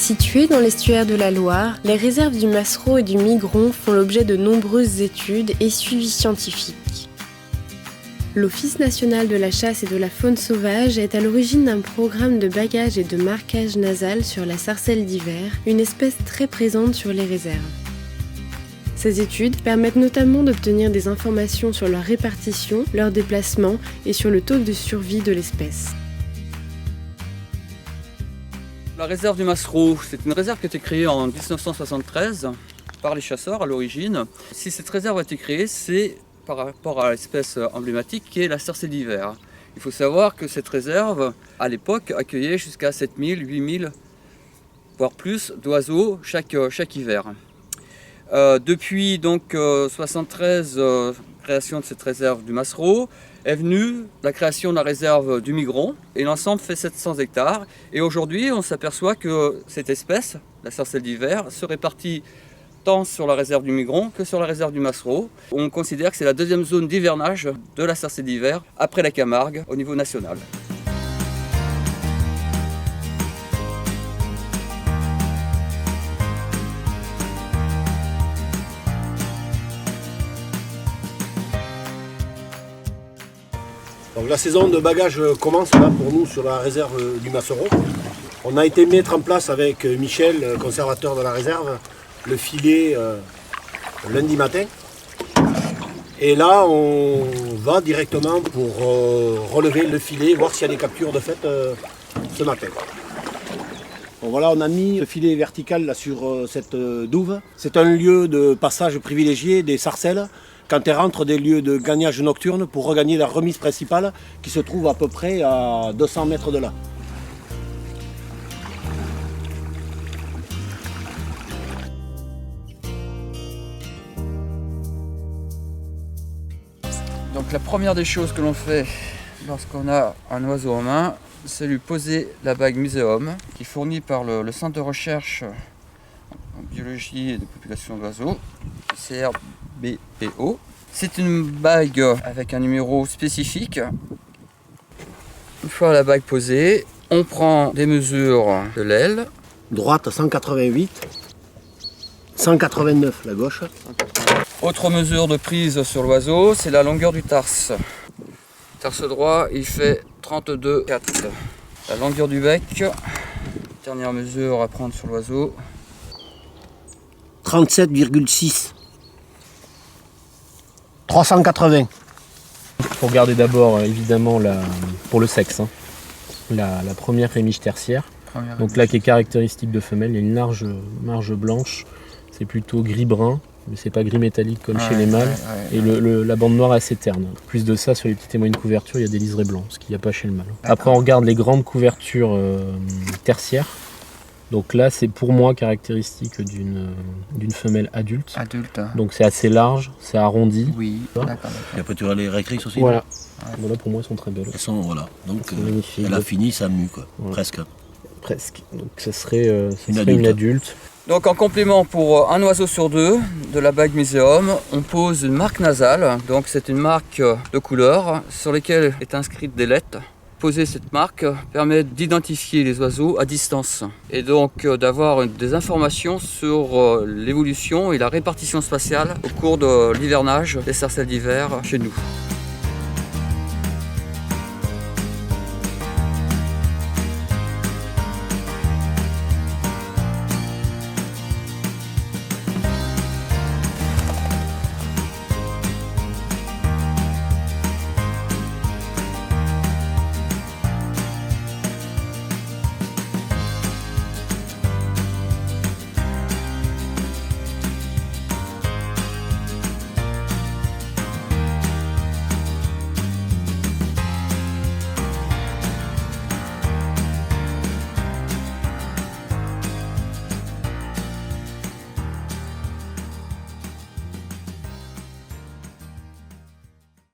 Situées dans l'estuaire de la Loire, les réserves du Massereau et du Migron font l'objet de nombreuses études et suivis scientifiques. L'Office national de la chasse et de la faune sauvage est à l'origine d'un programme de bagage et de marquage nasal sur la sarcelle d'hiver, une espèce très présente sur les réserves. Ces études permettent notamment d'obtenir des informations sur leur répartition, leur déplacement et sur le taux de survie de l'espèce. La réserve du Massereau, c'est une réserve qui a été créée en 1973 par les chasseurs à l'origine. Si cette réserve a été créée, c'est par rapport à l'espèce emblématique qui est la sarcelle d'hiver. Il faut savoir que cette réserve, à l'époque, accueillait jusqu'à 7000, 8000, voire plus d'oiseaux chaque hiver. Depuis donc 73, création de cette réserve du Massereau, est venue la création de la réserve du Migron et l'ensemble fait 700 hectares. Et aujourd'hui, on s'aperçoit que cette espèce, la sarcelle d'hiver, se répartit tant sur la réserve du Migron que sur la réserve du Massereau. On considère que c'est la deuxième zone d'hivernage de la sarcelle d'hiver après la Camargue au niveau national. Donc la saison de bagage commence là pour nous sur la réserve du Massereau. On a été mettre en place avec Michel, conservateur de la réserve, le filet lundi matin. Et là on va directement pour relever le filet, voir s'il y a des captures de fait ce matin. Bon, voilà, on a mis le filet vertical là, sur cette douve. C'est un lieu de passage privilégié des sarcelles quand elles rentrent des lieux de gagnage nocturne pour regagner la remise principale qui se trouve à peu près à 200 mètres de là. Donc la première des choses que l'on fait lorsqu'on a un oiseau en main, c'est lui poser la bague muséum qui est fournie par le Centre de recherche en biologie et de population d'oiseaux, CRBPO. C'est une bague avec un numéro spécifique. Une fois la bague posée, on prend des mesures de l'aile. Droite 188, 189 la gauche. Autre mesure de prise sur l'oiseau, c'est la longueur du tarse. Le tarse droit, il fait 32,4. La longueur du bec, dernière mesure à prendre sur l'oiseau. 37,6. 380. Il faut regarder d'abord évidemment pour le sexe, hein, la première rémiche tertiaire. Donc là qui est caractéristique de femelle, il y a une large marge blanche, c'est plutôt gris-brun, mais c'est pas gris métallique comme chez les mâles. Et la bande noire est assez terne. Plus de ça, sur les petits témoins de couverture, il y a des liserés blancs, ce qu'il n'y a pas chez le mâle. Après on regarde les grandes couvertures tertiaires. Donc là, c'est pour moi caractéristique d'une femelle adulte. Adulte. Donc c'est assez large, c'est arrondi. Oui, d'accord. Et après tu as les rectrices aussi. Voilà. Voilà, pour moi, elles sont très belles. Elles sont, voilà. Donc magnifique. elle a fini sa mue, quoi. Voilà. Presque. Presque. Donc ce serait une adulte. Donc en complément pour un oiseau sur deux de la bague muséum, on pose une marque nasale. Donc c'est une marque de couleur sur laquelle est inscrite des lettres. Poser cette marque permet d'identifier les oiseaux à distance et donc d'avoir des informations sur l'évolution et la répartition spatiale au cours de l'hivernage des sarcelles d'hiver chez nous.